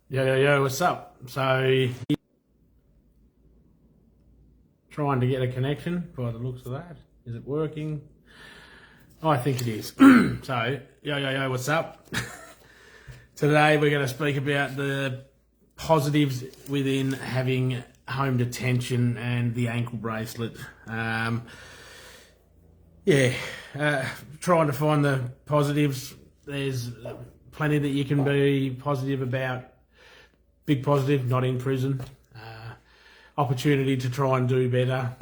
Yo, what's up? So, trying to get a connection by the looks of that. Is it working? I think it is. So, what's up? Today we're going to speak about the positives within having home detention and the ankle bracelet. Trying to find the positives. There's plenty that you can be positive about. Big positive, not in prison. Opportunity to try and do better.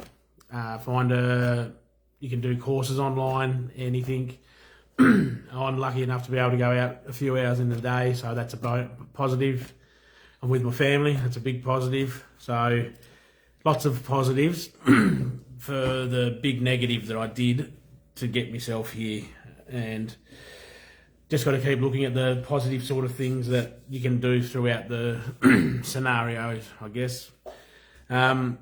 You can do courses online, anything. I'm lucky enough to be able to go out a few hours in the day, so that's a positive. I'm with my family, that's a big positive. So lots of positives for the big negative that I did to get myself here. And just got to keep looking at the positive sort of things that you can do throughout the scenarios, I guess. So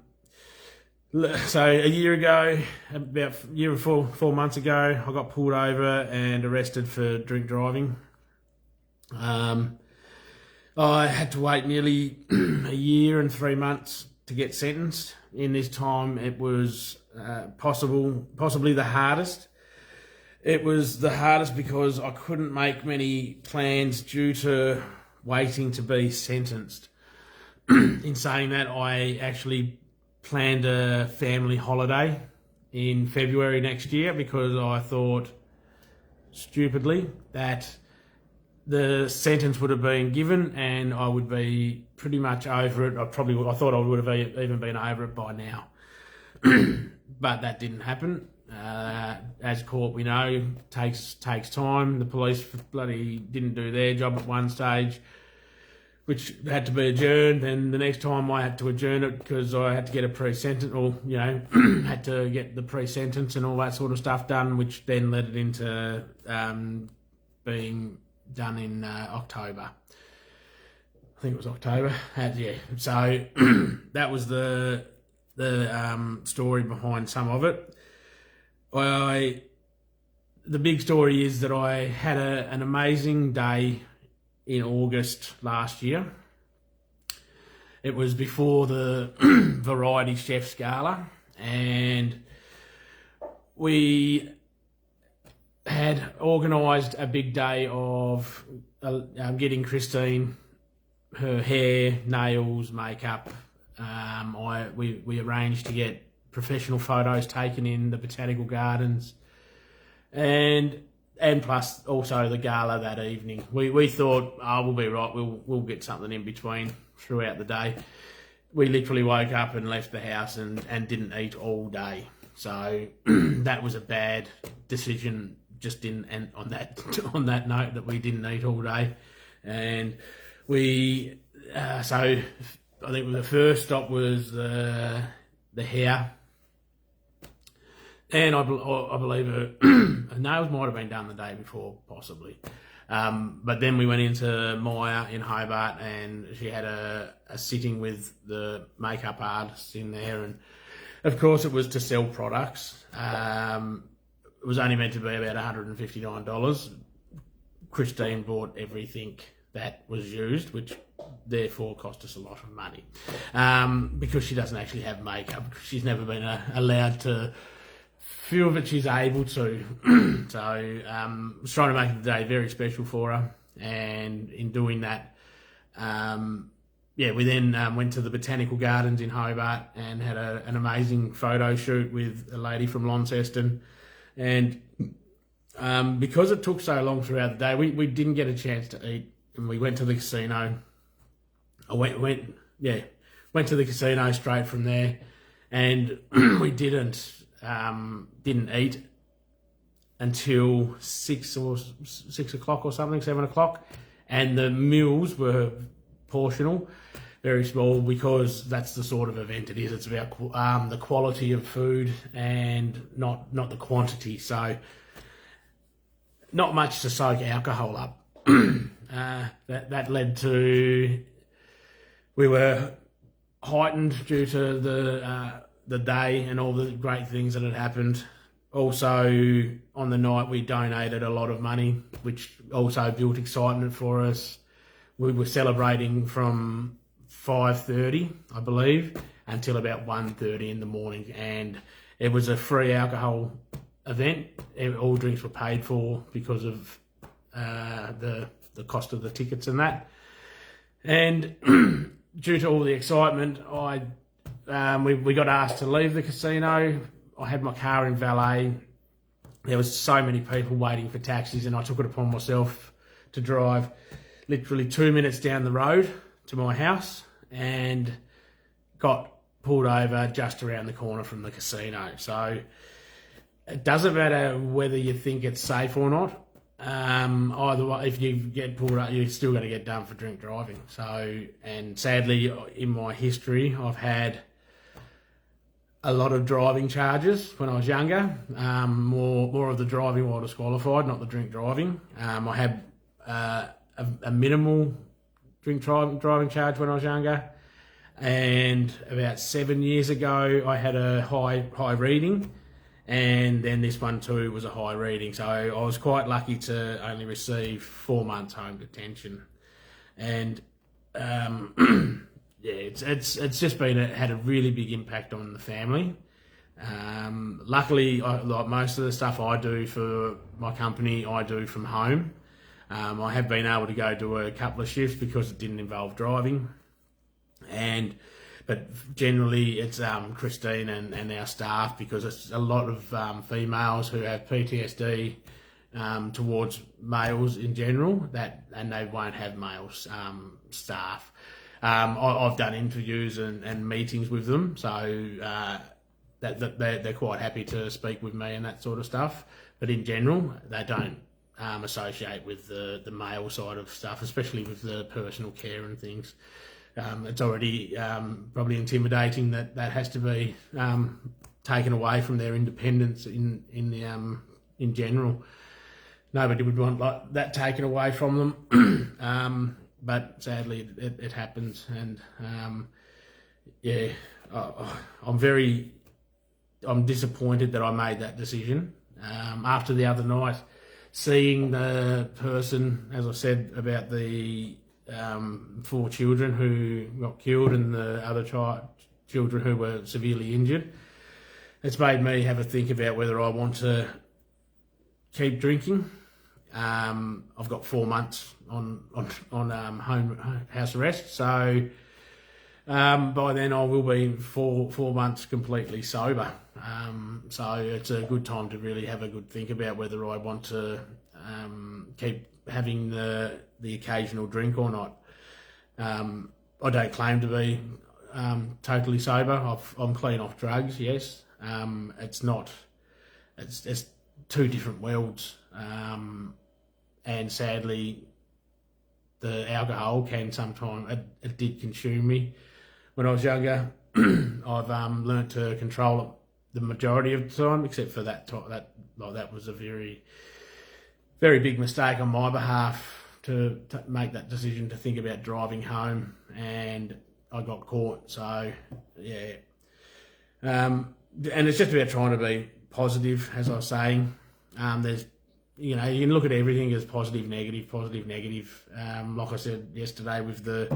a year ago, about a year or 4 months ago, I got pulled over and arrested for drink driving. I had to wait nearly a year and 3 months to get sentenced. In this time, it was possibly the hardest. It was the hardest because I couldn't make many plans due to waiting to be sentenced. In saying that, I actually planned a family holiday in February next year because I thought, stupidly, that the sentence would have been given and I would be pretty much over it. I thought I would have even been over it by now. But that didn't happen. As court, we know, takes time. The police bloody didn't do their job at one stage, which had to be adjourned. Then the next time I had to adjourn it because I had to get a pre-sentence, or had to get the pre-sentence and all that sort of stuff done, which then led it into being done in October. I think it was October. So that was the story behind some of it. The big story is that I had an amazing day in August last year. It was before the Variety Chef's Gala, and we had organised a big day of getting Christine her hair, nails, makeup. We arranged to get professional photos taken in the botanical gardens, and plus also the gala that evening. We thought, we'll be right, we'll get something in between throughout the day. We literally woke up and left the house and didn't eat all day. So that was a bad decision, just on that note, that we didn't eat all day. And so I think the first stop was the hair. And I believe her nails might have been done the day before, possibly. But then we went into Maya in Hobart, and she had a sitting with the makeup artist in there. And of course, it was to sell products. It was only meant to be about $159. Christine bought everything that was used, which therefore cost us a lot of money. Because she doesn't actually have makeup. She's never been allowed to feel that she's able to. So I was trying to make the day very special for her, and in doing that, we then went to the botanical gardens in Hobart and had an amazing photo shoot with a lady from Launceston. And because it took so long throughout the day, we didn't get a chance to eat, and we went to the casino. I went to the casino straight from there, and we didn't eat until 6 o'clock or something, 7 o'clock, and the meals were portional, very small, because that's the sort of event it is. It's about the quality of food and not the quantity. So not much to soak alcohol up. That led to, we were heightened due to the day and all the great things that had happened. Also, on the night, we donated a lot of money, which also built excitement for us. we were celebrating from 5:30, I believe, until about 1:30 in the morning, and it was a free alcohol event. All drinks were paid for because of the cost of the tickets and that. And due to all the excitement, we got asked to leave the casino. I had my car in valet. There was so many people waiting for taxis, and I took it upon myself to drive literally 2 minutes down the road to my house, and got pulled over just around the corner from the casino. So it doesn't matter whether you think it's safe or not. Either way, if you get pulled up, you're still going to get done for drink driving. So, and sadly, in my history, I've had a lot of driving charges when I was younger. More of the driving while disqualified, not the drink driving. I had a minimal drink driving charge when I was younger, and about 7 years ago, I had a high reading. And then this one too was a high reading, so I was quite lucky to only receive 4 months home detention. And it's just had a really big impact on the family. Luckily, like most of the stuff I do for my company, I do from home. I have been able to go to a couple of shifts because it didn't involve driving, but generally it's Christine and our staff, because it's a lot of females who have PTSD towards males in general, and they won't have male staff. I've done interviews and meetings with them, so that they're quite happy to speak with me and that sort of stuff. But in general, they don't associate with the male side of stuff, especially with the personal care and things. It's already probably intimidating that has to be taken away from their independence in general. Nobody would want that taken away from them, but sadly it happens. And I'm disappointed that I made that decision. After the other night, seeing the person, as I said, about the 4 children who got killed and the other children who were severely injured, it's made me have a think about whether I want to keep drinking. I've got 4 months on house arrest, so by then I will be 4 months completely sober. So it's a good time to really have a good think about whether I want to keep having the occasional drink or not. I don't claim to be totally sober. I'm clean off drugs, yes. It's 2 different worlds, and sadly the alcohol can sometimes, it did consume me when I was younger. I've learnt to control it the majority of the time, except for that was a very, very big mistake on my behalf to make that decision to think about driving home, and I got caught. So yeah, and it's just about trying to be positive, as I was saying. There's, you can look at everything as positive, negative. Like I said yesterday with the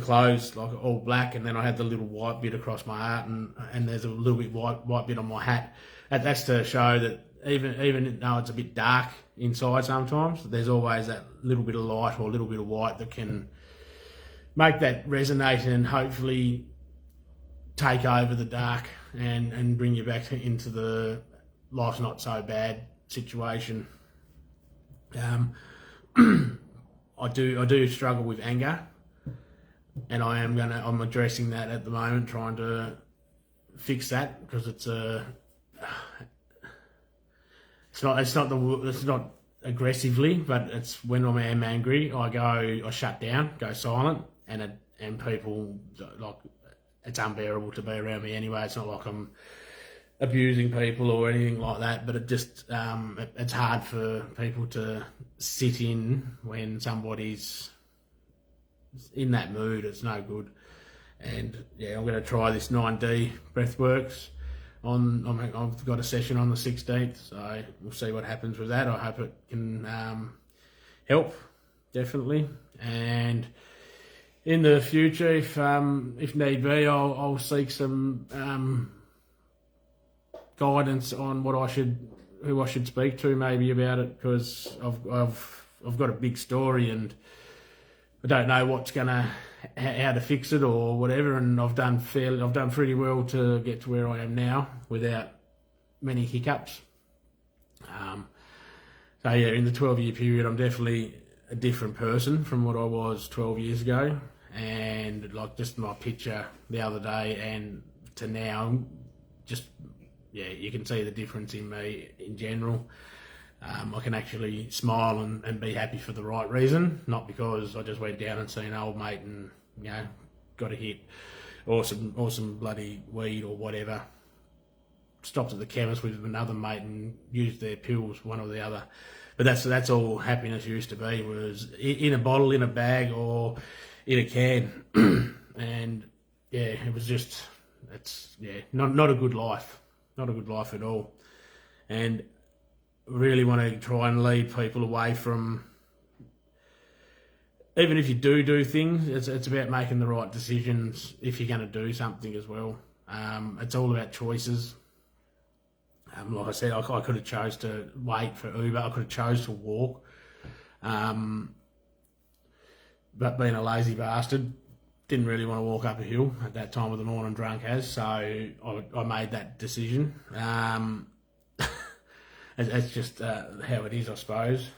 clothes, like all black, and then I had the little white bit across my heart, and there's a little bit white bit on my hat. That's to show that even though it's a bit dark inside sometimes, there's always that little bit of light or a little bit of white that can make that resonate and hopefully take over the dark and bring you back into the life's not so bad situation. I do struggle with anger, and I'm addressing that at the moment, trying to fix that, because it's not aggressively, but it's when I am angry, I shut down, go silent, and people, like, it's unbearable to be around me anyway. It's not like I'm abusing people or anything like that, but it just it's hard for people to sit in when somebody's in that mood. It's no good. And yeah, I'm going to try this 9D breathworks. I've got a session on the 16th, so we'll see what happens with that. I hope it can help. definitely. And in the future, if need be, I'll seek some guidance on who I should speak to maybe about it, because I've got a big story and I don't know how to fix it or whatever, and I've done pretty well to get to where I am now without many hiccups. So yeah, in the 12-year period, I'm definitely a different person from what I was 12 years ago, and like just my picture the other day and to now, just yeah, you can see the difference in me in general. I can actually smile and be happy for the right reason, not because I just went down and seen an old mate and got a hit or some bloody weed or whatever. Stopped at the chemist with another mate and used their pills, one or the other. But that's all happiness used to be, was in a bottle, in a bag, or in a can. And yeah, it was just, not a good life. Not a good life at all. And really want to try and lead people away from, even if you do things, it's about making the right decisions if you're going to do something as well. It's all about choices. Like I said, I could have chose to wait for Uber. I could have chose to walk. But being a lazy bastard, didn't really want to walk up a hill at that time of the morning drunk as, so I made that decision. It's just how it is, I suppose.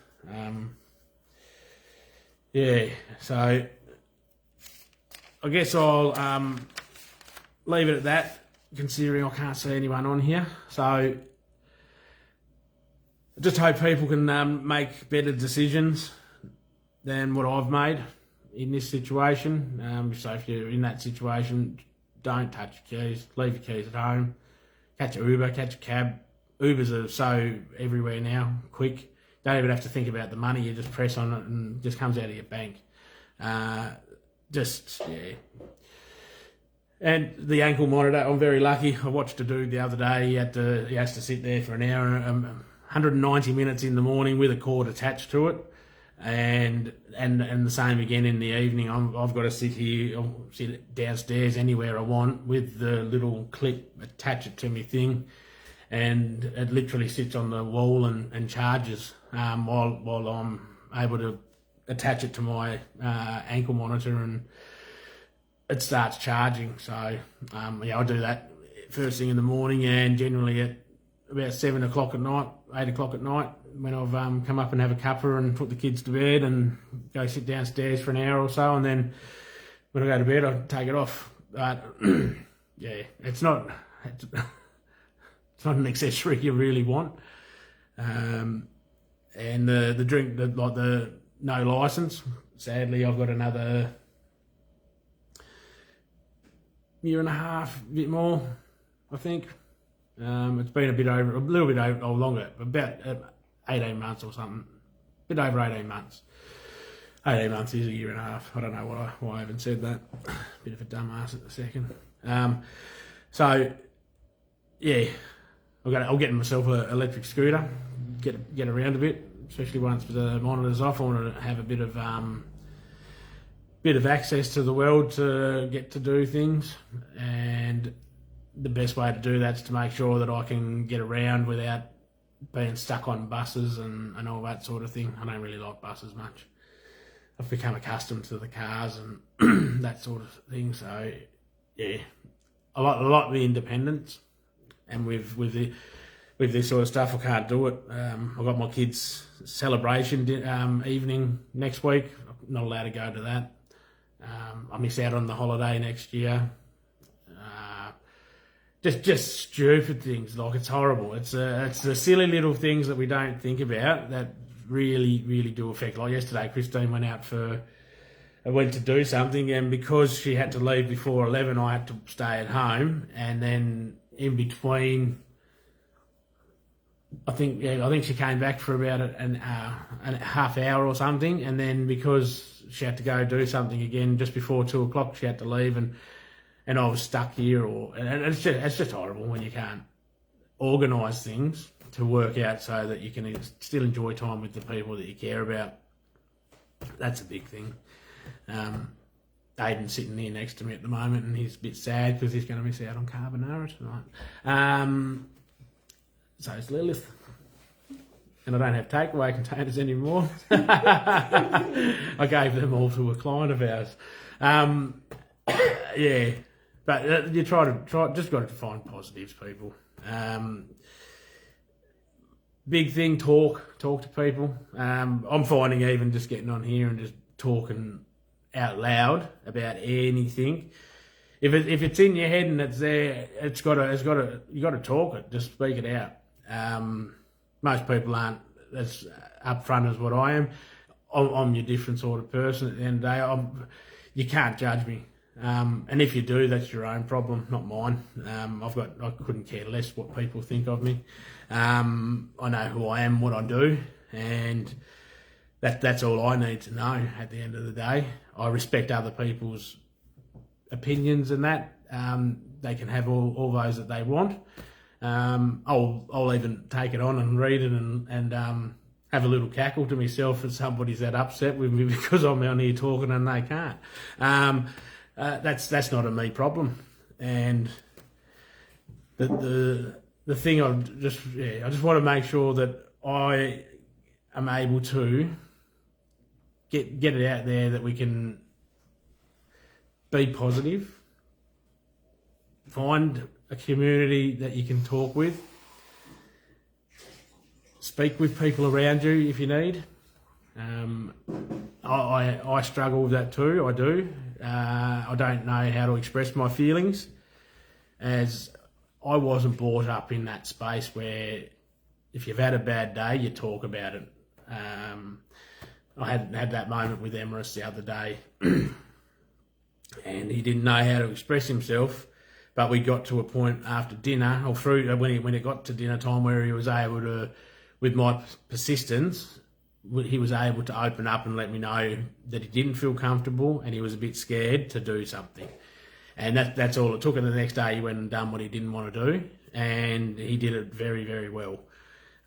Yeah, so I guess I'll leave it at that, considering I can't see anyone on here. So I just hope people can make better decisions than what I've made in this situation. So if you're in that situation, don't touch your keys, leave your keys at home, catch an Uber, catch a cab. Ubers are so everywhere now, quick. Don't even have to think about the money, you just press on it and it just comes out of your bank. Yeah. And the ankle monitor, I'm very lucky. I watched a dude the other day, he has to sit there for an hour, 190 minutes in the morning with a cord attached to it. And the same again in the evening. I've got to sit here, I'll sit downstairs anywhere I want with the little clip, attach it to my thing, and it literally sits on the wall and charges while I'm able to attach it to my ankle monitor, and it starts charging. So I do that first thing in the morning, and generally at about 7 o'clock at night, 8 o'clock at night, when I've come up and have a cuppa and put the kids to bed and go sit downstairs for an hour or so, and then when I go to bed I take it off. But yeah, it's not an accessory you really want. And the drink, the no license, sadly I've got another year and a half, a bit more, I think. It's been a little bit over, or longer, about 18 months or something. A bit over 18 months. 18 months is a year and a half. I don't know why I haven't said that. Bit of a dumbass at the second. So, yeah, I'll get myself an electric scooter, get around a bit, especially once the monitor's off. I want to have a bit of access to the world to get to do things, and the best way to do that is to make sure that I can get around without being stuck on buses and all that sort of thing. I don't really like buses much. I've become accustomed to the cars and that sort of thing. So yeah, I like the independence, and with this sort of stuff, I can't do it. I've got my kids' celebration evening next week. I'm not allowed to go to that. I miss out on the holiday next year. Just stupid things, like it's horrible. It's the silly little things that we don't think about that really, really do affect. Like yesterday, Christine went to do something, and because she had to leave before 11, I had to stay at home. And then in between, I think she came back for about a half hour or something, and then because she had to go do something again just before 2 o'clock, she had to leave, and I was stuck here. And it's just horrible when you can't organise things to work out so that you can still enjoy time with the people that you care about. That's a big thing. Aiden's sitting here next to me at the moment, and he's a bit sad because he's going to miss out on carbonara tonight. So it's Lilith. And I don't have takeaway containers anymore. I gave them all to a client of ours. Yeah, but you just got to find positives, people. Big thing, talk to people. I'm finding even just getting on here and just talking out loud about anything. If it's in your head and it's there, you got to talk it. Just speak it out. Most people aren't as upfront as what I am. I'm your different sort of person. At the end of the day, you can't judge me. And if you do, that's your own problem, not mine. I couldn't care less what people think of me. I know who I am, what I do, and that's all I need to know at the end of the day. I respect other people's opinions and that. They can have all those that they want. I'll even take it on and read it and have a little cackle to myself if somebody's that upset with me because I'm on here talking and they can't. That's not a me problem. And the thing I just want to make sure that I am able to get it out there that we can be positive, find a community that you can talk with, speak with people around you if you need. I struggle with that too, I do. I don't know how to express my feelings, as I wasn't brought up in that space where if you've had a bad day, you talk about it. I had that moment with Emrys the other day, and he didn't know how to express himself. But we got to a point after dinner, or through when it got to dinner time, where he was able to, with my persistence, he was able to open up and let me know that he didn't feel comfortable and he was a bit scared to do something. And that's all it took. And the next day he went and done what he didn't want to do, and he did it very, very well.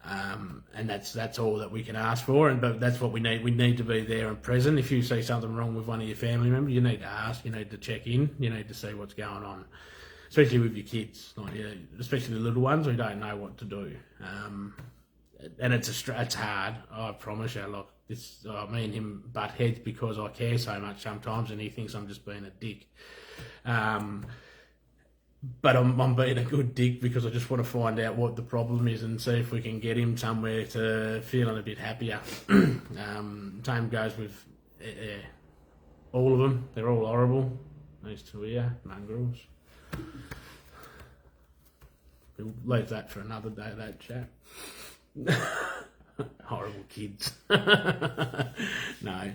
And that's all that we can ask for, but that's what we need. We need to be there and present. If you see something wrong with one of your family members, you need to ask, you need to check in, you need to see what's going on. Especially with your kids, especially the little ones who don't know what to do. And it's hard, I promise you. Like me and him butt heads because I care so much sometimes, and he thinks I'm just being a dick. But I'm being a good dick because I just want to find out what the problem is and see if we can get him somewhere to feeling a bit happier. Same goes with all of them. They're all horrible. These two here, mongrels. We'll leave that for another day, that chat. Horrible kids. No.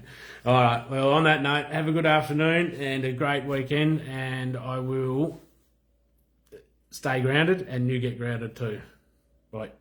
All right. Well, on that note, have a good afternoon and a great weekend, and I will stay grounded and you get grounded too. Bye.